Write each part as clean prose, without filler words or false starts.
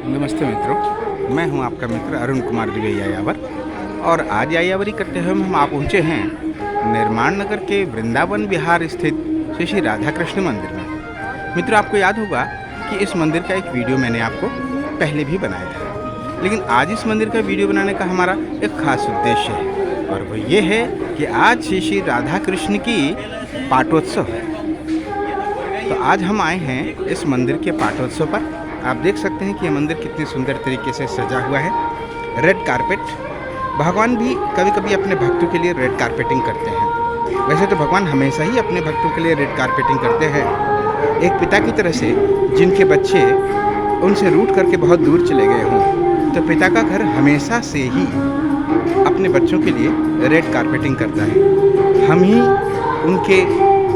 नमस्ते मित्रों, मैं हूं आपका मित्र अरुण कुमार द्विवेदी यायावर और आज यायावरी करते हुए हम आप पहुंचे हैं निर्माण नगर के वृंदावन विहार स्थित श्री श्री राधा कृष्ण मंदिर में। मित्रों, आपको याद होगा कि इस मंदिर का एक वीडियो मैंने आपको पहले भी बनाया था, लेकिन आज इस मंदिर का वीडियो बनाने का हमारा एक खास उद्देश्य है और वो ये है कि आज श्री श्री राधा कृष्ण की पाठोत्सव है। तो आज हम आए हैं इस मंदिर के पाठोत्सव पर। आप देख सकते हैं कि यह मंदिर कितनी सुंदर तरीके से सजा हुआ है। रेड कारपेट, भगवान भी कभी कभी अपने भक्तों के लिए रेड कारपेटिंग करते हैं। वैसे तो भगवान हमेशा ही अपने भक्तों के लिए रेड कारपेटिंग करते हैं। एक पिता की तरह से जिनके बच्चे उनसे रूठ करके बहुत दूर चले गए हों, तो पिता का घर हमेशा से ही अपने बच्चों के लिए रेड कारपेटिंग करता है। हम ही उनके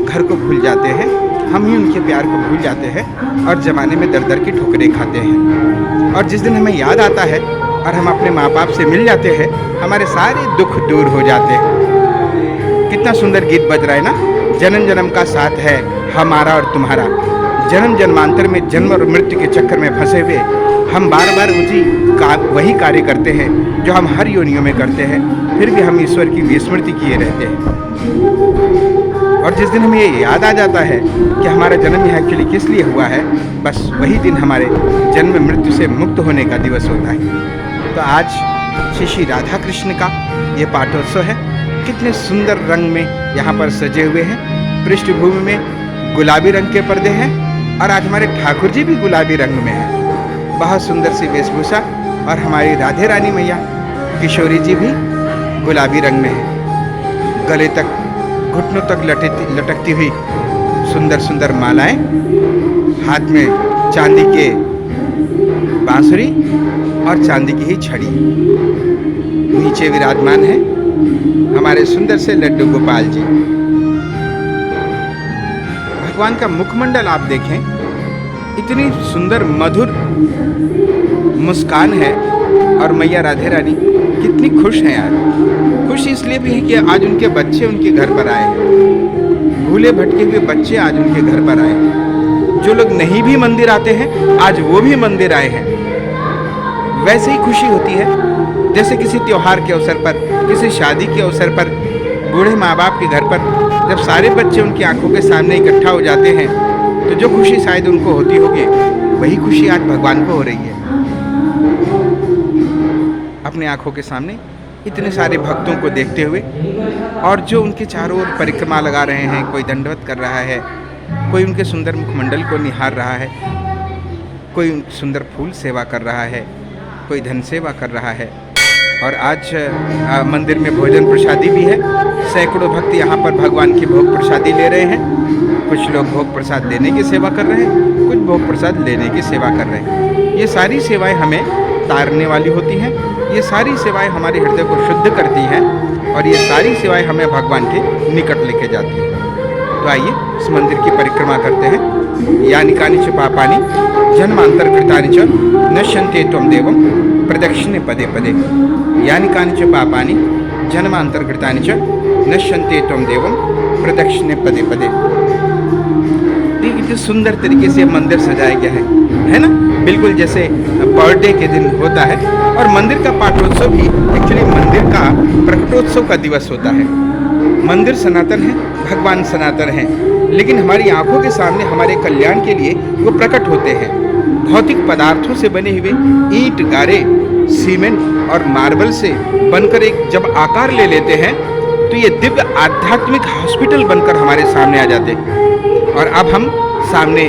घर को भूल जाते हैं, हम ही उनके प्यार को भूल जाते हैं और ज़माने में दर दर की ठोकरें खाते हैं। और जिस दिन हमें याद आता है और हम अपने माँ बाप से मिल जाते हैं, हमारे सारे दुख दूर हो जाते हैं। कितना सुंदर गीत बज रहा है ना, जन्म जन्म का साथ है हमारा और तुम्हारा। जन्म जन्मांतर में जन्म और मृत्यु के चक्कर में फंसे हुए हम बार बार वही कार्य करते हैं जो हम हर योनियों में करते हैं, फिर भी हम ईश्वर की विस्मृति किए रहते हैं। और जिस दिन हमें ये याद आ जाता है कि हमारा जन्म यह एक्चुअली किस लिए हुआ है, बस वही दिन हमारे जन्म मृत्यु से मुक्त होने का दिवस होता है। तो आज श्री श्री राधा कृष्ण का ये पाठोत्सव है। कितने सुंदर रंग में यहाँ पर सजे हुए हैं। पृष्ठभूमि में गुलाबी रंग के पर्दे हैं और आज हमारे ठाकुर जी भी गुलाबी रंग में हैं। बहुत सुंदर सी वेशभूषा। और हमारी राधे रानी मैया किशोरी जी भी गुलाबी रंग में है। गले तक घुटनों तक लटकती हुई सुंदर सुंदर मालाएं, हाथ में चांदी के बांसुरी और चांदी की ही छड़ी। नीचे विराजमान है हमारे सुंदर से लड्डू गोपाल जी। भगवान का मुखमंडल आप देखें, इतनी सुंदर मधुर मुस्कान है और मैया राधे रानी कितनी खुश हैं यार। खुश इसलिए भी है कि आज उनके बच्चे उनके घर पर आए हैं। भूले भटके हुए बच्चे आज उनके घर पर आए हैं। जो लोग नहीं भी मंदिर आते हैं, आज वो भी मंदिर आए हैं। वैसे ही खुशी होती है जैसे किसी त्योहार के अवसर पर, किसी शादी के अवसर पर, बूढ़े माँ बाप के घर पर जब सारे बच्चे उनकी आंखों के सामने इकट्ठा हो जाते हैं, तो जो खुशी शायद उनको होती होगी, वही खुशी आज भगवान को हो रही है। अपने आंखों के सामने इतने सारे भक्तों को देखते हुए, और जो उनके चारों ओर परिक्रमा लगा रहे हैं, कोई दंडवत कर रहा है, कोई उनके सुंदर मुखमंडल को निहार रहा है, कोई सुंदर फूल सेवा कर रहा है, कोई धन सेवा कर रहा है। और आज मंदिर में भोजन प्रसादी भी है। सैकड़ों भक्त यहाँ पर भगवान की भोग प्रसादी ले रहे हैं। कुछ लोग भोग प्रसाद देने की सेवा कर रहे हैं, कुछ भोग प्रसाद लेने की सेवा कर रहे हैं। ये सारी सेवाएं हमें तारने वाली होती हैं। ये सारी सेवाएं हमारे हृदय को शुद्ध करती हैं और ये सारी सेवाएं हमें भगवान के निकट लेके जाती हैं। तो आइए इस मंदिर की परिक्रमा करते हैं। यानि कानि च पापानि जन्मांतरकृतानि च नश्यन्ते त्वं देवं प्रदक्षिणे पदे पदे। यानि कानि च पापानि जन्मांतरकृतानि च नश्यन्ते त्वं देवं प्रदक्षिणे पदे पदे। इतने सुंदर तरीके से मंदिर सजाया गया है ना, बिल्कुल जैसे बर्थडे के दिन होता है। और मंदिर का पाठोत्सव भी एक्चुअली मंदिर का प्रकटोत्सव का दिवस होता है। मंदिर सनातन है, भगवान सनातन है, लेकिन हमारी आंखों के सामने हमारे कल्याण के लिए वो प्रकट होते हैं। भौतिक पदार्थों से बने हुए ईंट, गारे, सीमेंट और मार्बल से बनकर एक जब आकार ले लेते हैं, तो ये दिव्य आध्यात्मिक हॉस्पिटल बनकर हमारे सामने आ जाते हैं। और अब हम सामने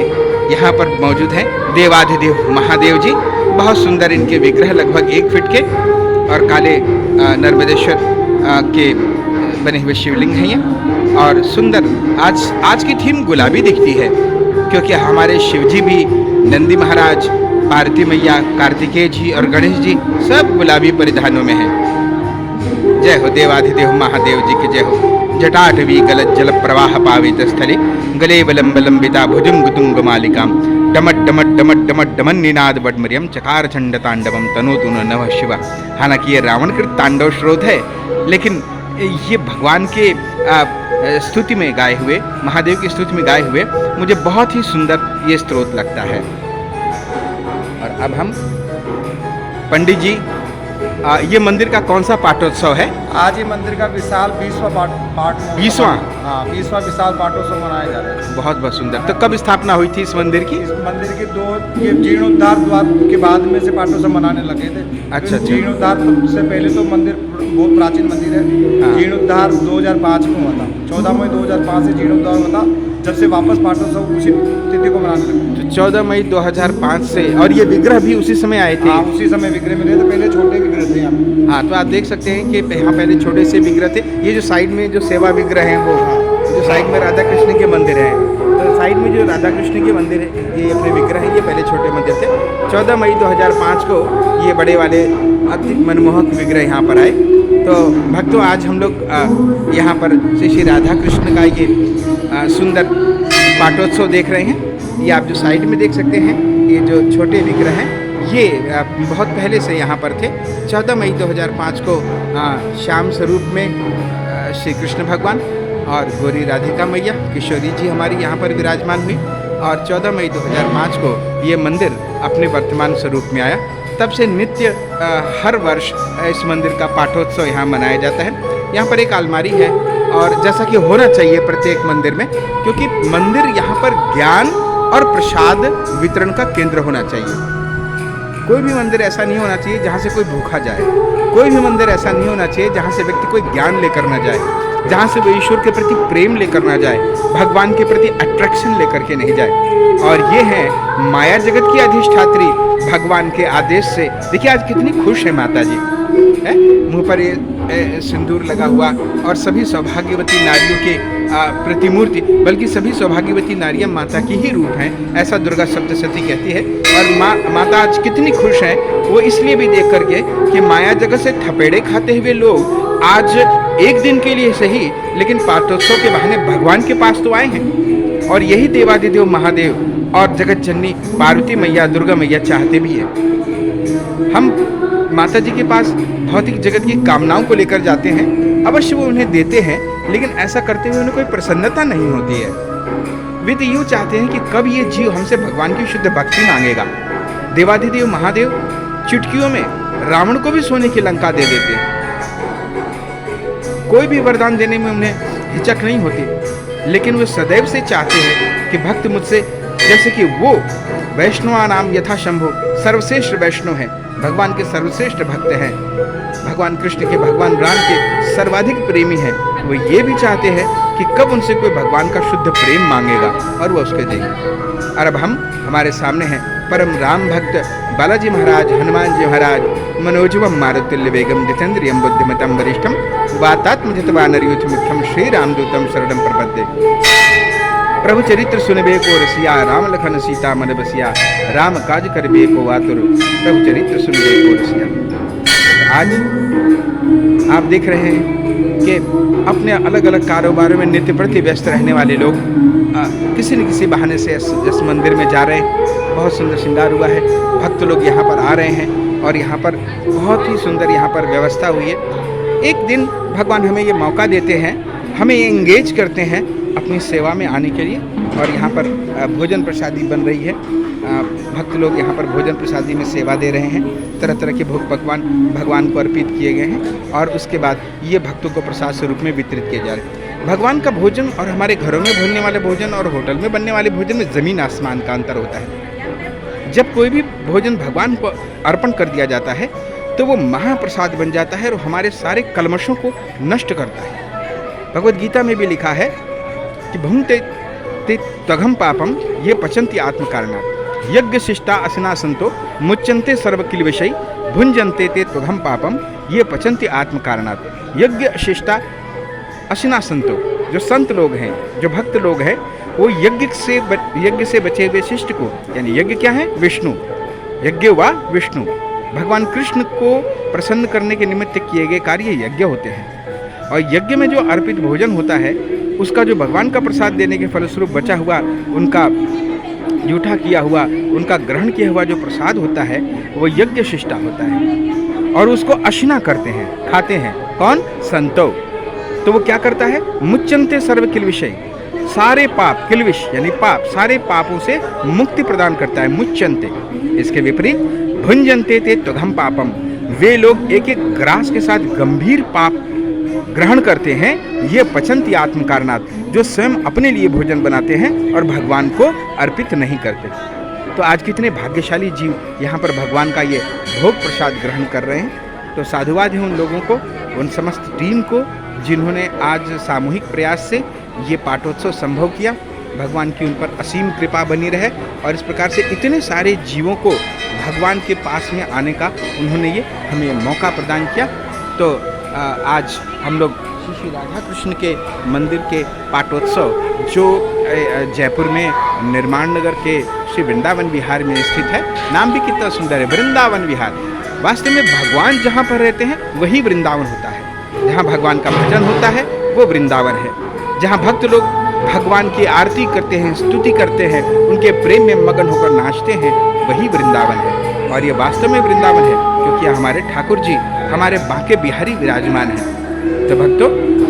यहाँ पर मौजूद हैं देवाधिदेव महादेव जी। बहुत सुंदर इनके विग्रह, लगभग 1 फीट के, और काले नर्मदेश्वर के बने हुए शिवलिंग हैं ये। और सुंदर आज की थीम गुलाबी दिखती है, क्योंकि हमारे शिव जी भी, नंदी महाराज, पार्वती मैया, कार्तिकेय जी और गणेश जी सब गुलाबी परिधानों में हैं। जय हो देवाधिदेव महादेव जी की जय हो। जटाटवी गलत जल प्रवाह पावित स्थले गले बलम बलम्बिता भुजुंग तुंग मालिकाम डमट डमट डमट डमट डमन निनाद बडमरियम चकार चंड तांडवम तनोतु नमः शिवा। हालांकि ये रावण कृत तांडव स्रोत है, लेकिन ये भगवान के स्तुति में गाए हुए, महादेव की स्तुति में गाए हुए मुझे बहुत ही सुंदर ये स्तोत्र लगता है। और अब हम पंडित जी, ये मंदिर का कौन सा पाठोत्सव है? आज ये मंदिर का विशाल 20वां पाठ 20वां? हाँ, 20वां विशाल पाठोत्सव मनाया जा रहा है। बहुत बहुत सुंदर। तो कब स्थापना हुई थी इस मंदिर की? इस मंदिर के ये जीर्णोद्धार द्वार के बाद में से पाठोत्सव मनाने लगे थे। अच्छा। जीर्णोद्धार से पहले तो मंदिर बहुत प्राचीन मंदिर है। हाँ। जीर्णोद्धार 2005 में हुआ था। 14 मई 2005 से जीर्णोद्धार हुआ था, जब से वापस पाठोत्सव उसी तिथि को मनाने लगे। तो 14 मई 2005 से, और ये विग्रह भी उसी समय आए थे? हाँ, उसी समय विग्रह मिले थे। पहले छोटे विग्रह थे यहाँ पे। हाँ, तो आप देख सकते हैं कि यहाँ पहले छोटे से विग्रह थे। ये जो साइड में जो सेवा विग्रह हैं, वो जो साइड में राधा कृष्ण के मंदिर हैं, तो साइड में जो राधा कृष्ण के मंदिर है, ये अपने विग्रह हैं, ये पहले छोटे मंदिर थे। 14 मई 2005 को ये बड़े वाले अति मनमोहक विग्रह यहाँ पर आए। तो भक्तों, आज हम लोग यहाँ पर श्री राधा कृष्ण का ये सुंदर पाठोत्सव देख रहे हैं। ये आप जो साइड में देख सकते हैं, ये जो छोटे विग्रह हैं, ये बहुत पहले से यहाँ पर थे। 14 मई 2005 को श्याम स्वरूप में श्री कृष्ण भगवान और गौरी राधिका मैया किशोरी जी हमारी यहाँ पर विराजमान हुई, और 14 मई 2005 को ये मंदिर अपने वर्तमान स्वरूप में आया। तब से नित्य हर वर्ष इस मंदिर का पाठोत्सव यहाँ मनाया जाता है। यहाँ पर एक अलमारी है, और जैसा कि होना चाहिए प्रत्येक मंदिर में, क्योंकि मंदिर यहाँ पर ज्ञान और प्रसाद वितरण का केंद्र होना चाहिए। कोई भी मंदिर ऐसा नहीं होना चाहिए जहाँ से कोई भूखा जाए। कोई भी मंदिर ऐसा नहीं होना चाहिए जहाँ से व्यक्ति कोई ज्ञान लेकर ना जाए, जहाँ से वो ईश्वर के प्रति प्रेम लेकर ना जाए, भगवान के प्रति अट्रैक्शन लेकर के नहीं जाए। और ये है माया जगत की अधिष्ठात्री भगवान के आदेश से। देखिए आज कितनी खुश है माता जी, है मुँह पर ये सिंदूर लगा हुआ, और सभी सौभाग्यवती नारियों के प्रतिमूर्ति, बल्कि सभी सौभाग्यवती नारियां माता की ही रूप हैं, ऐसा दुर्गा सप्तशती कहती है। और माता आज कितनी खुश है, वो इसलिए भी देख करके कि माया जगत से थपेड़े खाते हुए लोग आज एक दिन के लिए सही, लेकिन पाठोत्सव के बहाने भगवान के पास तो आए हैं। और यही देवादिदेव महादेव और जगत जननी पार्वती मैया, दुर्गा मैया चाहते भी है। हम माता जी के पास भौतिक जगत की कामनाओं को लेकर जाते हैं, अवश्य वो उन्हें देते हैं, लेकिन ऐसा करते हुए उन्हें कोई प्रसन्नता नहीं होती है। वे तो यूँ चाहते हैं कि कब ये जीव हमसे भगवान की शुद्ध भक्ति मांगेगा। देवाधिदेव महादेव चुटकियों में रावण को भी सोने की लंका दे देते हैं। कोई भी वरदान देने में उन्हें हिचक नहीं होती, लेकिन वो सदैव से चाहते हैं कि भक्त मुझसे, जैसे कि वो वैष्णवा नाम यथा शंभु सर्वश्रेष्ठ वैष्णव है, भगवान के सर्वश्रेष्ठ भक्त हैं, भगवान कृष्ण के, भगवान राम के सर्वाधिक प्रेमी हैं। वो ये भी चाहते हैं कि कब उनसे कोई भगवान का शुद्ध प्रेम मांगेगा और वो उसके देंगे। और अब हमारे सामने हैं परम राम भक्त बालाजी महाराज, हनुमान जी महाराज, मनोजवम मारुतुल्य वेगम जितेंद्रियम बुद्धिमतम वरिष्ठम वातात्मजितवानरयूथ मुख्यम श्री रामदूतम शरणम प्रपद्ये। प्रभु चरित्र सुनबे को रसिया, राम लखन सीता मन बसिया, राम काज करबे को आतुर, प्रभु चरित्र सुनबे को रसिया। आज आप देख रहे हैं कि अपने अलग अलग कारोबारों में नित्य प्रति व्यस्त रहने वाले लोग किसी न किसी बहाने से इस मंदिर में जा रहे हैं। बहुत सुंदर श्रृंगार हुआ है, भक्त लोग यहाँ पर आ रहे हैं, और यहाँ पर बहुत ही सुंदर यहाँ पर व्यवस्था हुई है। एक दिन भगवान हमें ये मौका देते हैं, हमें ये इंगेज करते हैं अपनी सेवा में आने के लिए, और यहाँ पर भोजन प्रसादी बन रही है। भक्त लोग यहाँ पर भोजन प्रसादी में सेवा दे रहे हैं, तरह तरह के भोग पकवान भगवान को अर्पित किए गए हैं, और उसके बाद ये भक्तों को प्रसाद स्वरूप में वितरित किए जा रहे हैं। भगवान का भोजन और हमारे घरों में बनने वाले भोजन और होटल में बनने वाले भोजन में ज़मीन आसमान का अंतर होता है। जब कोई भी भोजन भगवान को अर्पण कर दिया जाता है तो वो महाप्रसाद बन जाता है और हमारे सारे कल्मशों को नष्ट करता है। भगवद गीता में भी लिखा है कि भुंक्ते ते त्वघम पापम ये पचंती आत्मकारणात्, यज्ञ शिष्टा असना संतो मुच्यन्ते सर्वकिल विषय भुंजन्ते ते त्वघम पापम ये पचंती आत्मकारणात्। यज्ञ शिष्टा असिना संतो, जो संत लोग हैं, जो भक्त लोग हैं, वो यज्ञ से बचे हुए शिष्ट को, यानी यज्ञ क्या है? विष्णु, यज्ञ व विष्णु, भगवान कृष्ण को प्रसन्न करने के निमित्त किए गए कार्य यज्ञ होते हैं। और यज्ञ में जो अर्पित भोजन होता है उसका जो भगवान का प्रसाद देने के फलस्वरूप बचा हुआ, उनका जूठा किया हुआ, उनका ग्रहण किया हुआ जो प्रसाद होता है वो यज्ञ शिष्टा होता है, और उसको अशिना करते हैं, खाते हैं। कौन? संतो। तो वो क्या करता है? मुच्यन्ते सर्व किल विषय, सारे पाप, किलविश यानी पाप, सारे पापों से मुक्ति प्रदान करता है, मुच्यन्ते। इसके विपरीत भुंजन्ते ते त्वघम पापम। वे लोग एक एक ग्रास के साथ गंभीर पाप ग्रहण करते हैं। ये पचन्ति आत्म कारणात्, जो स्वयं अपने लिए भोजन बनाते हैं और भगवान को अर्पित नहीं करते। तो आज कितने भाग्यशाली जीव यहाँ पर भगवान का ये भोग प्रसाद ग्रहण कर रहे हैं। तो साधुवाद है उन लोगों को, उन समस्त टीम को, जिन्होंने आज सामूहिक प्रयास से ये पाठोत्सव संभव किया। भगवान की उन पर असीम कृपा बनी रहे और इस प्रकार से इतने सारे जीवों को भगवान के पास में आने का उन्होंने ये हमें मौका प्रदान किया। तो आज हम लोग श्री राधा कृष्ण के मंदिर के पाठोत्सव, जो जयपुर में निर्माण नगर के श्री वृंदावन विहार में स्थित है, नाम भी कितना सुंदर है, वृंदावन विहार। वास्तव में भगवान जहाँ पर रहते हैं वही वृंदावन होता है। जहाँ भगवान का भजन होता है वो वृंदावन है। जहाँ भक्त लोग भगवान की आरती करते हैं, स्तुति करते हैं, उनके प्रेम में मगन होकर नाचते हैं, वही वृंदावन है। और ये वास्तव में वृंदावन है क्योंकि हमारे ठाकुर जी, हमारे बांके बिहारी विराजमान हैं। तो भक्तों,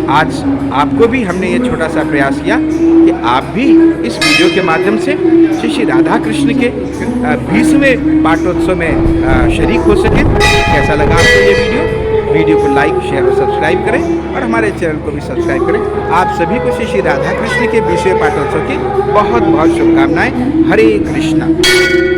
आज आपको भी हमने ये छोटा सा प्रयास किया कि आप भी इस वीडियो के माध्यम से श्री राधा कृष्ण के 20वें पाठोत्सव में शरीक हो सकें। कैसा लगा आपको ये वीडियो को लाइक, शेयर और सब्सक्राइब करें और हमारे चैनल को भी सब्सक्राइब करें। आप सभी को श्री राधा कृष्ण के 20वें पाठोत्सव की बहुत बहुत शुभकामनाएं। हरे कृष्णा।